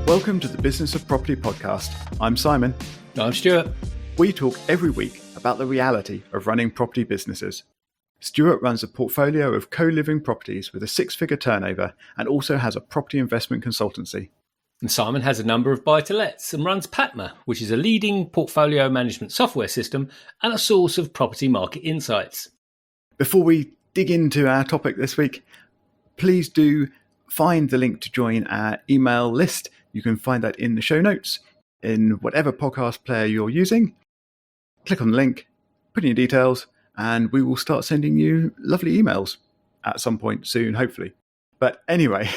Welcome to the Business of Property podcast. I'm Simon. I'm Stuart. We talk every week about the reality of running property businesses. Stuart runs a portfolio of co-living properties with a six-figure turnover and also has a property investment consultancy. And Simon has a number of buy-to-lets and runs Patma, which is a leading portfolio management software system and a source of property market insights. Before we dig into our topic this week, please do find the link to join our email list. You can find that in the show notes in whatever podcast player you're using. Click on the link, put in your details, and we will start sending you lovely emails at some point soon, hopefully. But anyway,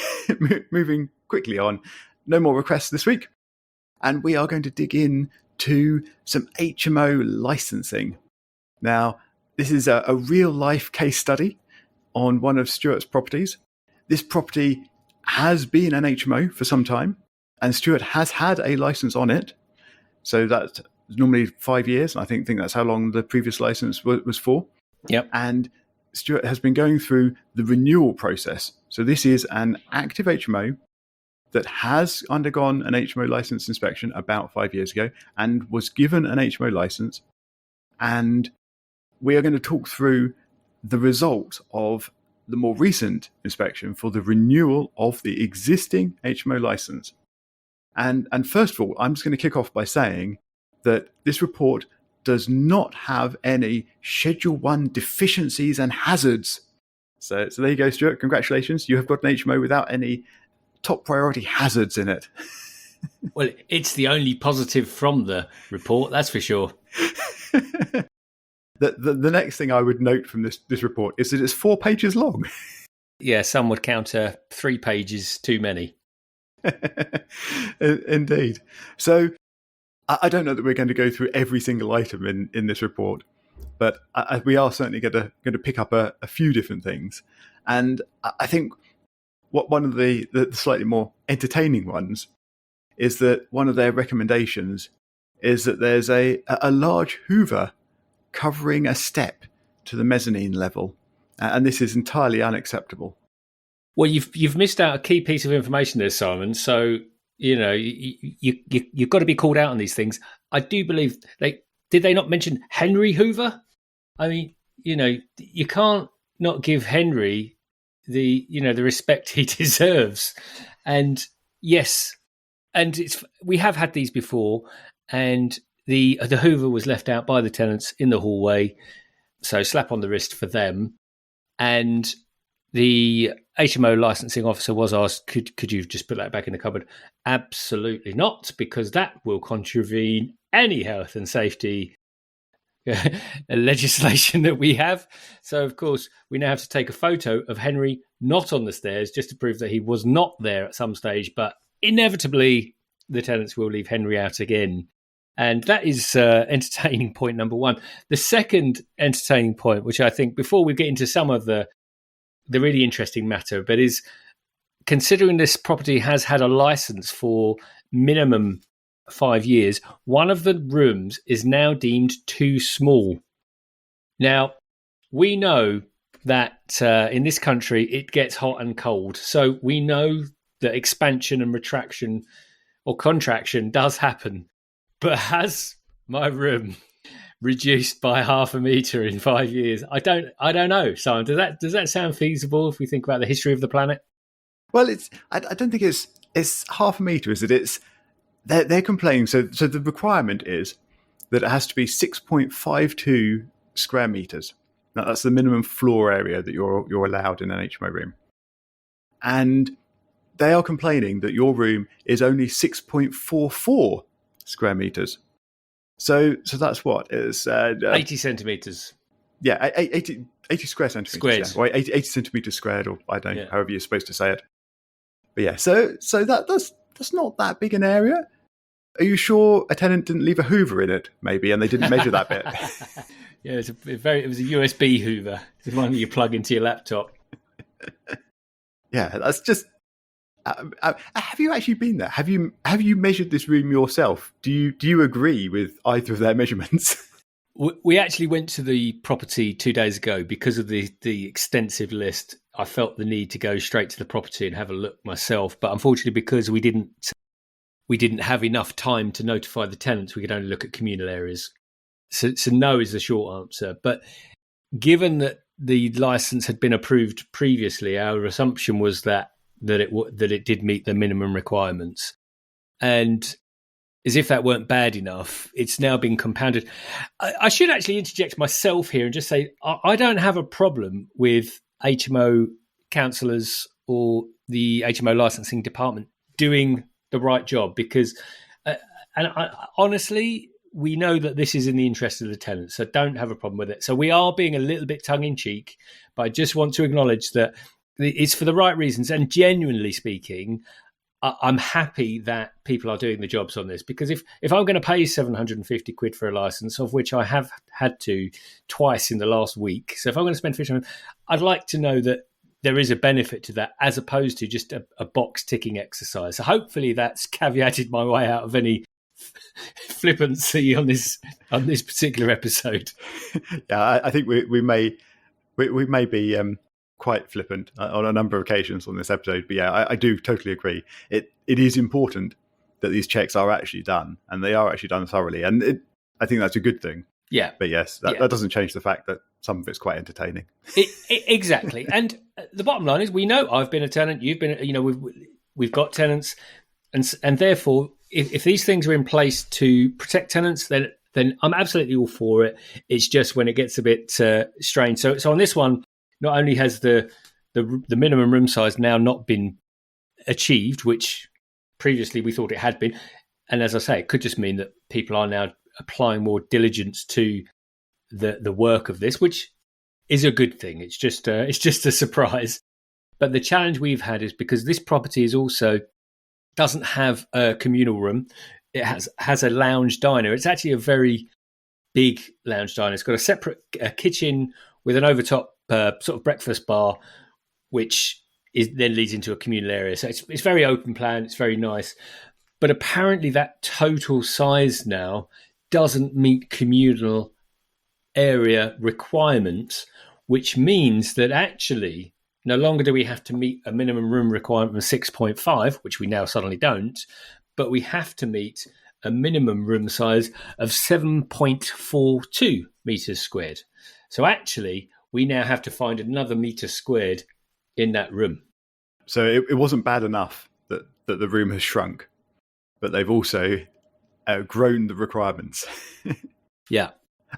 moving quickly on, no more requests this week. And we are going to dig in to some HMO licensing. Now, this is a real-life case study on one of Stuart's properties. This property has been an HMO for some time, and Stuart has had a license on it. So that's normally 5 years. I think that's how long the previous license was for. Yep. And Stuart has been going through the renewal process. So this is an active HMO that has undergone an HMO license inspection about 5 years ago and was given an HMO license. And we are going to talk through the result of the more recent inspection for the renewal of the existing HMO license. And first of all, I'm just going to kick off by saying that this report does not have any Schedule 1 deficiencies and hazards. So there you go, Stuart. Congratulations. You have got an HMO without any top priority hazards in it. Well, it's the only positive from the report, that's for sure. The next thing I would note from this report is that it's 4 pages long. Yeah, some would counter 3 pages too many. Indeed. So I don't know that we're going to go through every single item in this report, but we are certainly going to pick up a few different things. And I think one of the slightly more entertaining ones is that one of their recommendations is that there's a large Hoover covering a step to the mezzanine level, and this is entirely unacceptable. Well, you've missed out a key piece of information there, Simon. So you've got to be called out on these things. I do believe did they not mention Henry Hoover? I mean, you can't not give Henry the respect he deserves. And yes, and we have had these before, and the Hoover was left out by the tenants in the hallway, so slap on the wrist for them. And the HMO licensing officer was asked, could you just put that back in the cupboard? Absolutely not, because that will contravene any health and safety legislation that we have. So, of course, we now have to take a photo of Henry not on the stairs just to prove that he was not there at some stage. But inevitably, the tenants will leave Henry out again. And that is entertaining point number one. The second entertaining point, which I think before we get into some of the really interesting matter, but is considering this property has had a license for minimum 5 years, one of the rooms is now deemed too small. Now, we know that in this country it gets hot and cold. So we know that expansion and retraction or contraction does happen. But has my room reduced by 0.5 metre in 5 years? I don't know, Simon. Does that sound feasible if we think about the history of the planet? Well, I don't think it's 0.5 metre, is it? They're complaining. So the requirement is that it has to be 6.52 square metres. Now, that's the minimum floor area that you're allowed in an HMO room. And they are complaining that your room is only 6.44 square metres. So that's what? It's 80 centimetres. Yeah, 80 square centimetres. Squares. Yeah. Or 80 centimetres squared, or I don't know, however you're supposed to say it. But yeah, so that's not that big an area. Are you sure a tenant didn't leave a Hoover in it, maybe, and they didn't measure that bit? Yeah, it was a USB Hoover. It's the one that you plug into your laptop. Yeah, that's just... have you actually been there? Have you measured this room yourself? Do you agree with either of their measurements? We actually went to the property 2 days ago because of the extensive list. I felt the need to go straight to the property and have a look myself, but unfortunately, because we didn't we didn't have enough time to notify the tenants. We could only look at communal areas. So no is the short answer. But given that the license had been approved previously, our assumption was that it did meet the minimum requirements. And as if that weren't bad enough, it's now been compounded. I should actually interject myself here and just say I don't have a problem with HMO councillors or the HMO licensing department doing the right job, because honestly, we know that this is in the interest of the tenants, so don't have a problem with it. So we are being a little bit tongue-in-cheek, but I just want to acknowledge that it's for the right reasons. And genuinely speaking, I'm happy that people are doing the jobs on this, because if I'm going to pay 750 quid for a license, of which I have had to twice in the last week, so if I'm going to spend 50, I'd like to know that there is a benefit to that, as opposed to just a box ticking exercise. So hopefully that's caveated my way out of any flippancy on this particular episode. Yeah, I think we may be quite flippant on a number of occasions on this episode, but yeah, I do totally agree. It is important that these checks are actually done, and they are actually done thoroughly, and I think that's a good thing. Yeah, but yes, that doesn't change the fact that some of it's quite entertaining. Exactly, and the bottom line is, we know I've been a tenant, you've been, we've got tenants, and therefore, if these things are in place to protect tenants, then I'm absolutely all for it. It's just when it gets a bit strange. So on this one, not only has the minimum room size now not been achieved, which previously we thought it had been, and as I say, it could just mean that people are now applying more diligence to the work of this, which is a good thing. It's just a surprise. But the challenge we've had is because this property is also doesn't have a communal room. It has a lounge diner. It's actually a very big lounge diner. It's got a separate kitchen with an overtop sort of breakfast bar, which then leads into a communal area. So it's very open plan. It's very nice. But apparently that total size now doesn't meet communal area requirements, which means that actually no longer do we have to meet a minimum room requirement of 6.5, which we now suddenly don't, but we have to meet a minimum room size of 7.42 metres squared. So actually, we now have to find another metre squared in that room. So it wasn't bad enough that the room has shrunk, but they've also grown the requirements. Yeah.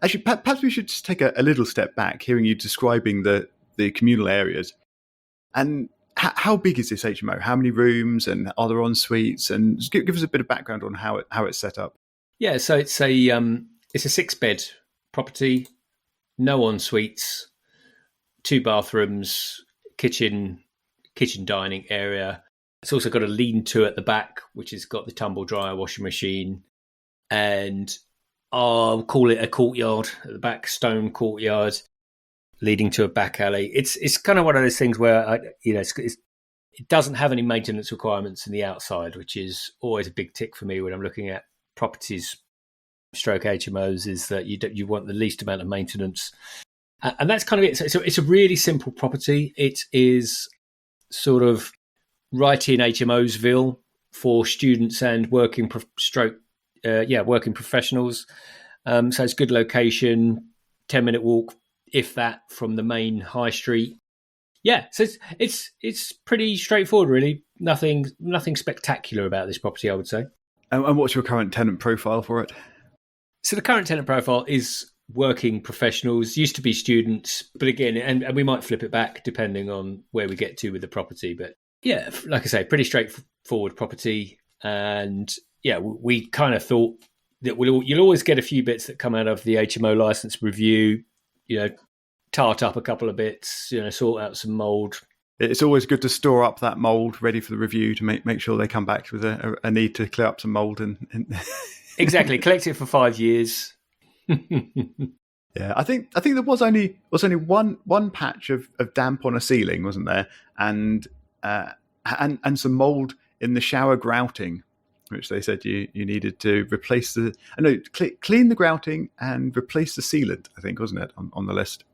Actually, perhaps we should just take a little step back, hearing you describing the communal areas. And how big is this HMO? How many rooms, and are there en suites? And just give us a bit of background on how it's set up. Yeah, so it's a 6-bed property, no en suites, 2 bathrooms, kitchen dining area. It's also got a lean-to at the back, which has got the tumble dryer, washing machine, and I'll call it a courtyard at the back, stone courtyard, leading to a back alley. It's kind of one of those things where it doesn't have any maintenance requirements in the outside, which is always a big tick for me when I'm looking at properties stroke HMOs, is that you want the least amount of maintenance. And that's kind of it. So it's a really simple property. It is sort of right in HMOsville for students and working professionals. So it's good location, 10-minute walk, if that, from the main high street. Yeah, so it's pretty straightforward, really. Nothing spectacular about this property, I would say. And what's your current tenant profile for it? So the current tenant profile is working professionals, used to be students, but again, and we might flip it back depending on where we get to with the property. But yeah, like I say, pretty straightforward property. And yeah, we kind of thought that you'll always get a few bits that come out of the HMO license review, tart up a couple of bits, sort out some mould. It's always good to store up that mould ready for the review to make sure they come back with a need to clear up some mould. And Exactly, collect it for 5 years. Yeah, I think there was only one patch of damp on a ceiling, wasn't there? And some mould in the shower grouting, which they said you needed to replace clean the grouting and replace the sealant, I think, wasn't it, on the list?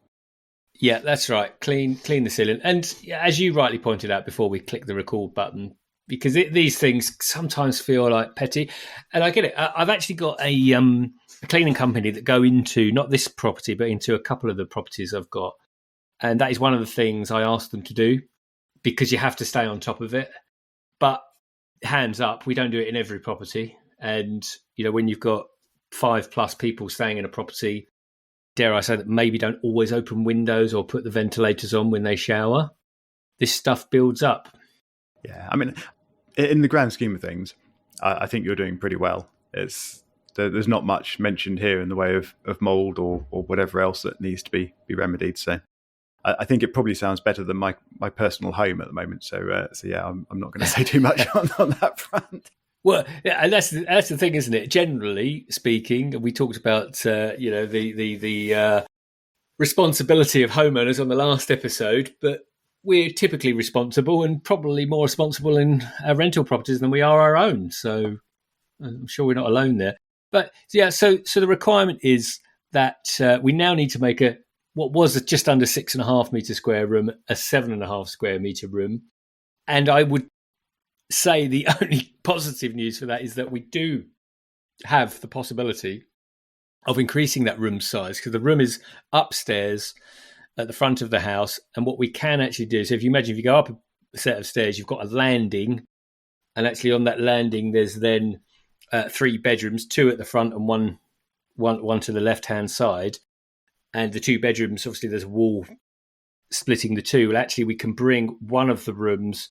Yeah, that's right. Clean the sealant. And as you rightly pointed out before we click the record button, because these things sometimes feel like petty. And I get it. I've actually got a cleaning company that go into, not this property, but into a couple of the properties I've got. And that is one of the things I ask them to do, because you have to stay on top of it. But hands up, we don't do it in every property. And, when you've got 5+ people staying in a property, dare I say that maybe don't always open windows or put the ventilators on when they shower, this stuff builds up. Yeah, I mean, in the grand scheme of things, I think you're doing pretty well. There's not much mentioned here in the way of mould or whatever else that needs to be remedied. So I think it probably sounds better than my personal home at the moment. So yeah, I'm not going to say too much on that front. Well, yeah, and that's the thing, isn't it? Generally speaking, we talked about the responsibility of homeowners on the last episode, but we're typically responsible, and probably more responsible in our rental properties than we are our own. So I'm sure we're not alone there. But yeah, so the requirement is that we now need to make what was just under 6.5 metre square room, a 7.5 square metre room. And I would say the only positive news for that is that we do have the possibility of increasing that room size, because the room is upstairs at the front of the house. And what we can actually do, so if you imagine, if you go up a set of stairs, you've got a landing, and actually on that landing there's then 3 bedrooms, 2 at the front and one to the left-hand side. And the 2 bedrooms, obviously there's a wall splitting the 2. Well, actually we can bring one of the rooms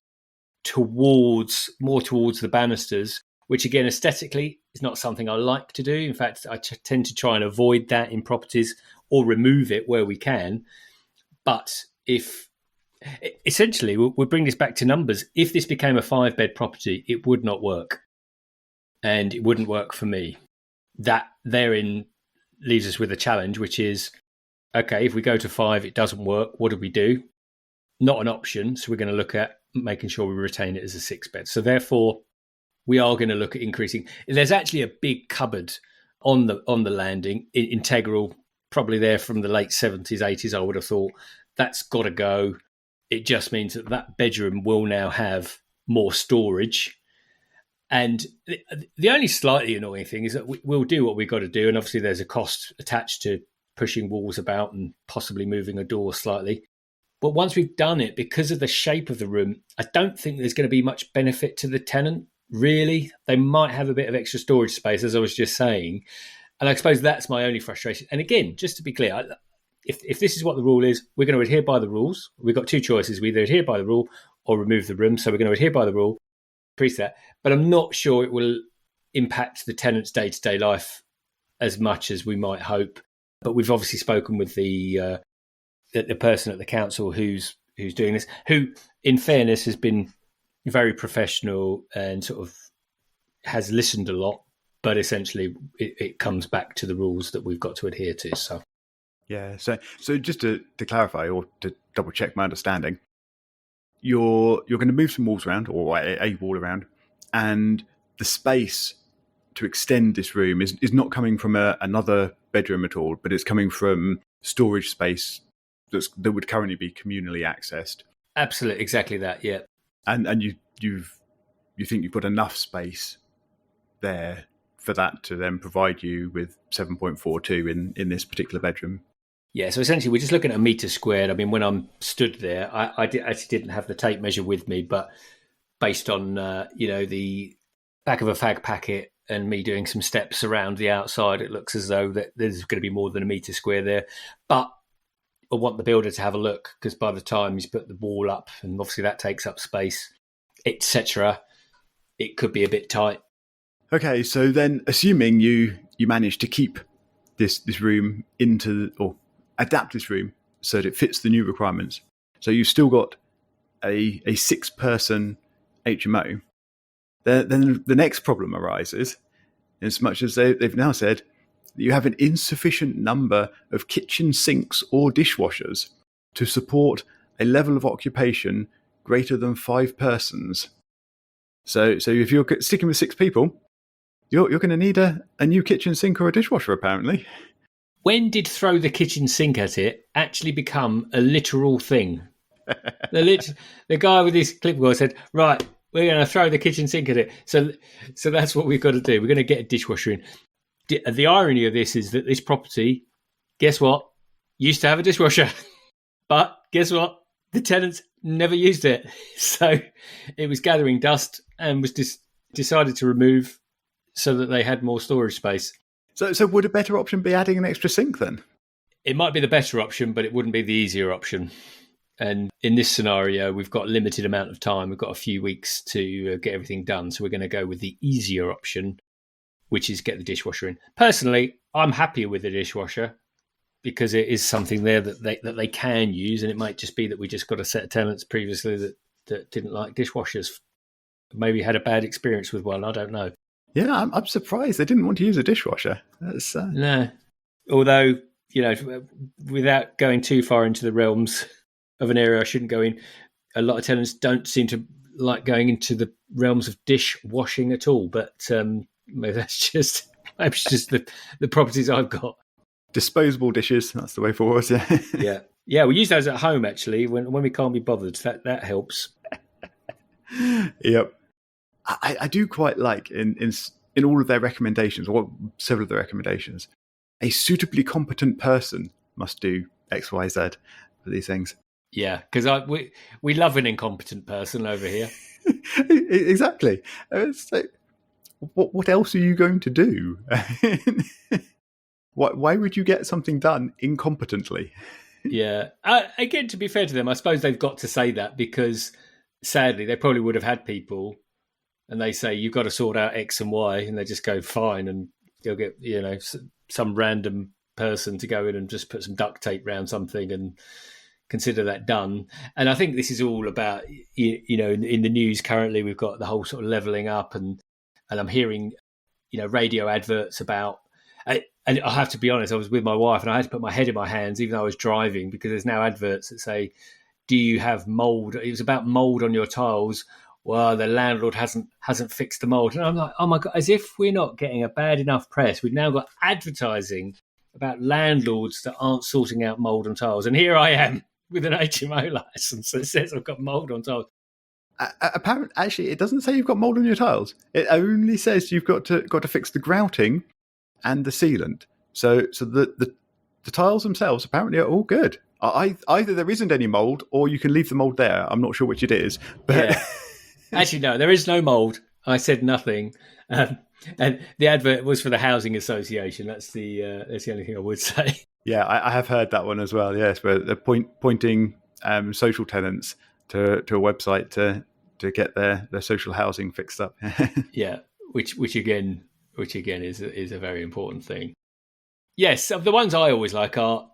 more towards the banisters, which again, aesthetically, is not something I like to do. In fact, I tend to try and avoid that in properties, or remove it where we can. But if essentially, we'll bring this back to numbers. If this became a 5-bed property, it would not work. And it wouldn't work for me. That therein leaves us with a challenge, which is, okay, if we go to 5, it doesn't work. What do we do? Not an option. So we're going to look at making sure we retain it as a 6-bed. So therefore, we are going to look at increasing. There's actually a big cupboard on the landing, integral, probably there from the late 70s, 80s, I would have thought. That's got to go. It just means that bedroom will now have more storage. And the only slightly annoying thing is that we'll do what we've got to do. And obviously there's a cost attached to pushing walls about and possibly moving a door slightly. But once we've done it, because of the shape of the room, I don't think there's going to be much benefit to the tenant, really. They might have a bit of extra storage space, as I was just saying. And I suppose that's my only frustration. And again, just to be clear, if this is what the rule is, we're going to adhere by the rules. We've got 2 choices. We either adhere by the rule or remove the room. So we're going to adhere by the rule, increase that. But I'm not sure it will impact the tenant's day-to-day life as much as we might hope. But we've obviously spoken with the person at the council who's doing this, who, in fairness, has been very professional and sort of has listened a lot. But essentially, it comes back to the rules that we've got to adhere to. So, yeah. So just to clarify, or to double check my understanding, you're going to move some walls around, or a wall around, and the space to extend this room is not coming from another bedroom at all, but it's coming from storage space that would currently be communally accessed. Absolutely, exactly that. Yeah. And you think you've got enough space there for that to then provide you with 7.42 in this particular bedroom. Yeah, so essentially we're just looking at a metre squared. I mean, when I'm stood there, I actually didn't have the tape measure with me, but based on the back of a fag packet and me doing some steps around the outside, it looks as though that there's going to be more than a metre square there. But I want the builder to have a look, because by the time he's put the wall up, and obviously that takes up space, etc., it could be a bit tight. Okay, so then assuming you manage to keep this room or adapt this room so that it fits the new requirements, so you've still got a 6-person HMO, then the next problem arises, as much as they've now said that you have an insufficient number of kitchen sinks or dishwashers to support a level of occupation greater than 5 persons. So if you're sticking with 6 people, you're going to need a new kitchen sink or a dishwasher, apparently. When did throw the kitchen sink at it actually become a literal thing? The guy with his clipboard said, right, we're going to throw the kitchen sink at it. So that's what we've got to do. We're going to get a dishwasher in. The irony of this is that this property, guess what, used to have a dishwasher. But guess what? The tenants never used it. So it was gathering dust and was decided to remove so that they had more storage space. So would a better option be adding an extra sink then? It might be the better option, but it wouldn't be the easier option. And in this scenario, we've got a limited amount of time. We've got a few weeks to get everything done. So we're going to go with the easier option, which is get the dishwasher in. Personally, I'm happier with the dishwasher because it is something there that they can use. And it might just be that we just got a set of tenants previously that didn't like dishwashers. Maybe had a bad experience with one. I don't know. Yeah, I'm surprised they didn't want to use a dishwasher. That's No. Although, without going too far into the realms of an area I shouldn't go in, a lot of tenants don't seem to like going into the realms of dish washing at all. But maybe that's just the properties I've got. Disposable dishes, that's the way forward. Yeah. Yeah, we use those at home, actually, when we can't be bothered. That helps. Yep. I do quite like in all of their recommendations, or several of their recommendations, a suitably competent person must do X, Y, Z for these things. Yeah, because we love an incompetent person over here. Exactly. It's like, what else are you going to do? Why would you get something done incompetently? Yeah. Again, to be fair to them, I suppose they've got to say that because sadly they probably would have had people and they say, you've got to sort out X and Y, and they just go, fine, and they'll get, some random person to go in and just put some duct tape around something and consider that done. And I think this is all about, in the news currently, we've got the whole sort of levelling up, and I'm hearing, radio adverts about, and I have to be honest, I was with my wife and I had to put my head in my hands, even though I was driving, because there's now adverts that say, do you have mould? It was about mould on your tiles. Well, the landlord hasn't fixed the mould. And I'm like, oh my God, as if we're not getting a bad enough press. We've now got advertising about landlords that aren't sorting out mould on tiles. And here I am with an HMO license that says I've got mould on tiles. Apparently, actually, it doesn't say you've got mould on your tiles. It only says you've got to fix the grouting and the sealant. So the tiles themselves apparently are all good. Either there isn't any mould or you can leave the mould there. I'm not sure which it is. But yeah. Actually, no, there is no mould. I said nothing. And the advert was for the Housing Association. That's the only thing I would say. Yeah, I have heard that one as well, yes, where they're pointing social tenants to a website to get their social housing fixed up. Yeah, which again is a very important thing. Yes, the ones I always like are,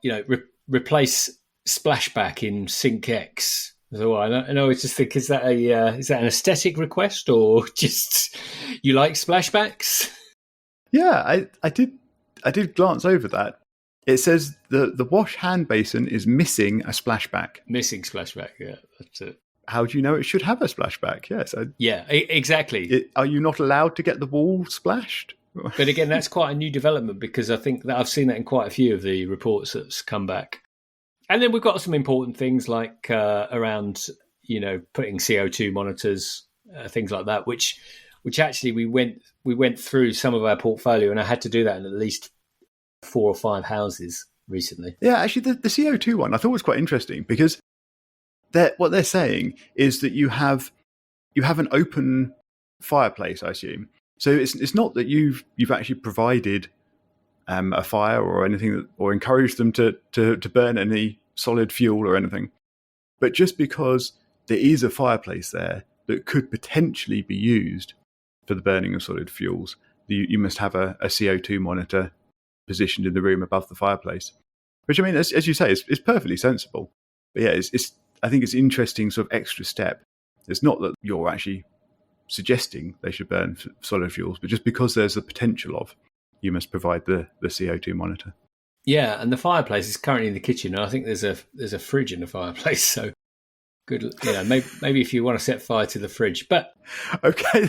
replace splashback in Sink X. So I know. I just think, is that an aesthetic request or just you like splashbacks? Yeah, I did glance over that. It says the wash hand basin is missing a splashback. Missing splashback, yeah, that's it. How do you know it should have a splashback? Yes. Yeah, exactly. Are you not allowed to get the wall splashed? But again, that's quite a new development because I think that I've seen that in quite a few of the reports that's come back. And then we've got some important things like around, putting CO2 monitors, things like that, which actually we went through some of our portfolio, and I had to do that in at least 4 or 5 houses recently. Yeah, actually, the CO2 one I thought was quite interesting because what they're saying is that you have an open fireplace, I assume. So it's not that you've actually provided a fire or anything or encouraged them to burn any solid fuel or anything, but just because there is a fireplace there that could potentially be used for the burning of solid fuels, you must have a CO2 monitor positioned in the room above the fireplace. Which, I mean, as you say, is perfectly sensible. But yeah, I think it's an interesting sort of extra step. It's not that you're actually suggesting they should burn solid fuels, but just because there's the potential of, you must provide the CO2 monitor. Yeah, and the fireplace is currently in the kitchen, and I think there's a fridge in the fireplace. So good, maybe if you want to set fire to the fridge. But okay,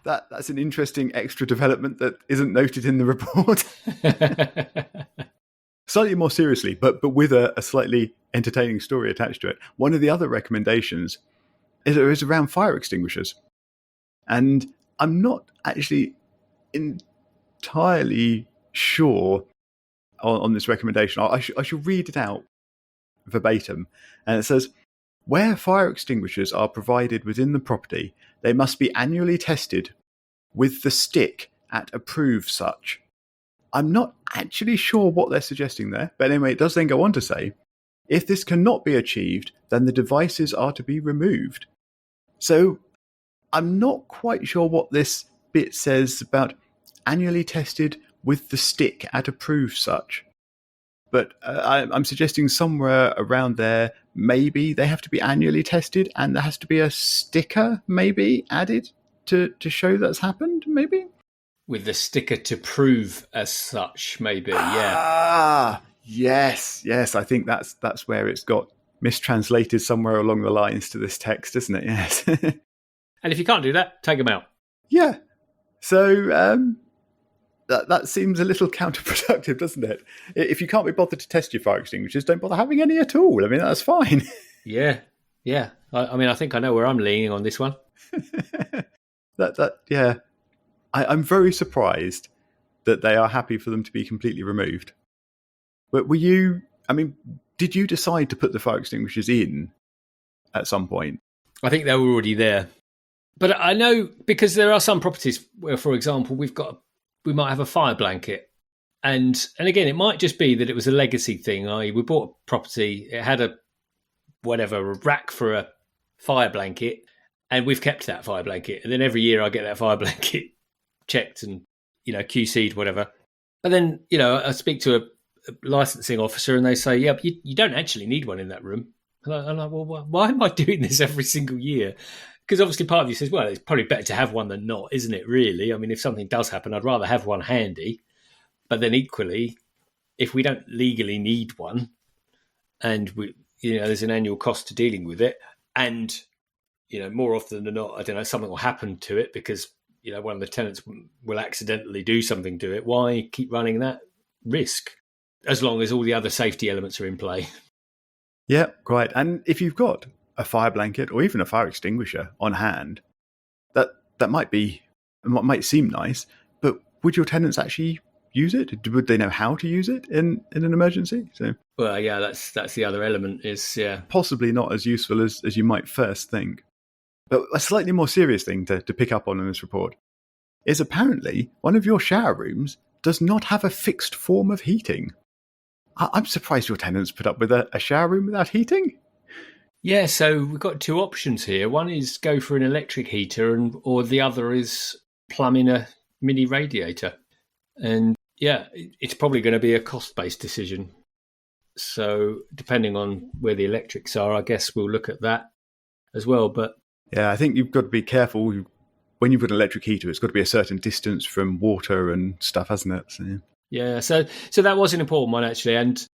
that's an interesting extra development that isn't noted in the report. Slightly more seriously, but with a slightly entertaining story attached to it. One of the other recommendations is around fire extinguishers. And I'm not actually entirely sure on this recommendation. I should read it out verbatim. And it says, where fire extinguishers are provided within the property, they must be annually tested with the stick at approved such. I'm not actually sure what they're suggesting there, but anyway, it does then go on to say, if this cannot be achieved, then the devices are to be removed. So I'm not quite sure what this bit says about annually tested with the stick at approved such. But I'm suggesting somewhere around there, maybe they have to be annually tested and there has to be a sticker maybe added to show that's happened, maybe? With the sticker to prove as such, maybe, yeah. Ah, yes. I think that's where it's got mistranslated somewhere along the lines to this text, isn't it? Yes. And if you can't do that, take them out. Yeah. So that seems a little counterproductive, doesn't it? If you can't be bothered to test your fire extinguishers, don't bother having any at all. I mean, that's fine. Yeah. I mean, I think I know where I'm leaning on this one. Yeah. I'm very surprised that they are happy for them to be completely removed. But did you decide to put the fire extinguishers in at some point? I think they were already there. But I know, because there are some properties where, for example, we might have a fire blanket. And again, it might just be that it was a legacy thing. We bought a property, it had a rack for a fire blanket, and we've kept that fire blanket. And then every year I get that fire blanket checked and, QC'd, whatever. But then, I speak to a licensing officer and they say, yeah, but you don't actually need one in that room. And I'm like, well, why am I doing this every single year? Because obviously part of you says, well, it's probably better to have one than not, isn't it, really? I mean, if something does happen, I'd rather have one handy. But then equally, if we don't legally need one and there's an annual cost to dealing with it, and, more often than not, I don't know, something will happen to it because, one of the tenants will accidentally do something to it, why keep running that risk? As long as all the other safety elements are in play. Yeah, quite. And if you've got a fire blanket or even a fire extinguisher on hand, that might seem nice, but would your tenants actually use it? Would they know how to use it in an emergency? So, well, yeah, that's the other element is, yeah, possibly not as useful as you might first think. But a slightly more serious thing to pick up on in this report is apparently one of your shower rooms does not have a fixed form of heating. I'm surprised your tenants put up with a shower room without heating. Yeah, so we've got two options here. One is go for an electric heater, or the other is plumbing a mini radiator. And yeah, it's probably going to be a cost-based decision. So depending on where the electrics are, I guess we'll look at that as well. But yeah, I think you've got to be careful. When you put an electric heater, it's got to be a certain distance from water and stuff, hasn't it? So, yeah, so that was an important one, actually. And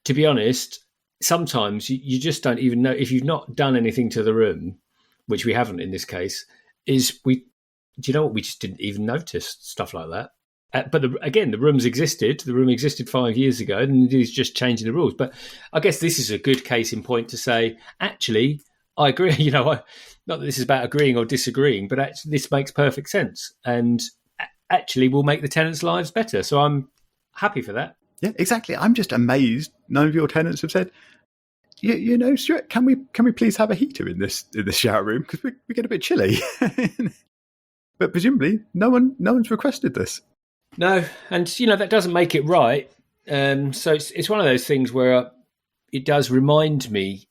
to be honest, sometimes you just don't even know, if you've not done anything to the room, which we haven't in this case, do you know what? We just didn't even notice stuff like that. But the rooms existed. The room existed 5 years ago, and it is just changing the rules. But I guess this is a good case in point to say, actually, I agree. Not that this is about agreeing or disagreeing, but actually this makes perfect sense and actually will make the tenants' lives better. So I'm happy for that. Yeah, exactly. I'm just amazed none of your tenants have said, Stuart, can we please have a heater in this shower room because we get a bit chilly. But presumably no one's requested this. No, and that doesn't make it right. So it's one of those things where it does remind me,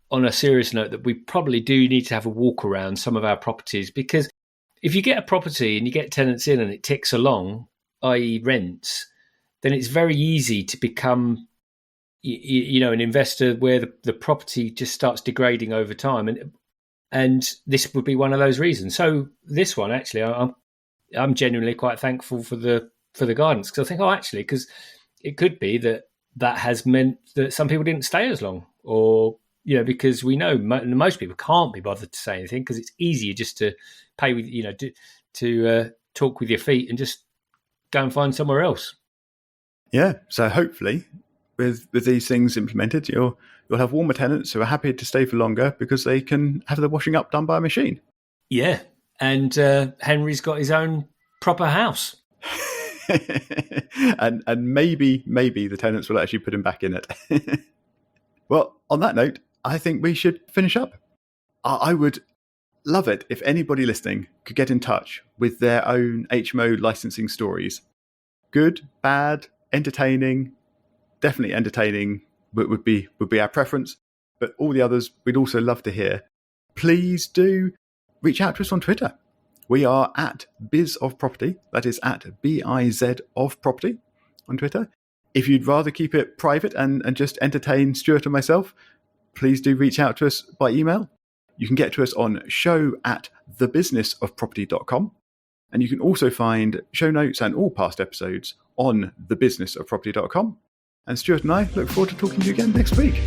on a serious note, that we probably do need to have a walk around some of our properties, because if you get a property and you get tenants in and it ticks along, i.e. rents, then it's very easy to become an investor where the property just starts degrading over time, and this would be one of those reasons. So this one, actually, I'm genuinely quite thankful for the guidance, because I think, because it could be that has meant that some people didn't stay as long, or because we know most people can't be bothered to say anything because it's easier just to pay with to talk with your feet and just go and find somewhere else. Yeah, so hopefully with these things implemented, you'll have warmer tenants who are happy to stay for longer because they can have the washing up done by a machine. Yeah, and Henry's got his own proper house. and maybe the tenants will actually put him back in it. Well, on that note, I think we should finish up. I would love it if anybody listening could get in touch with their own HMO licensing stories. Good, bad, entertaining. Definitely entertaining would be our preference, but all the others we'd also love to hear. Please do reach out to us on Twitter. We are at Biz of Property. That is at BIZ of Property on Twitter. If you'd rather keep it private and just entertain Stuart and myself, please do reach out to us by email. You can get to us on show@thebusinessofproperty.com. And you can also find show notes and all past episodes on thebusinessofproperty.com. And Stuart and I look forward to talking to you again next week.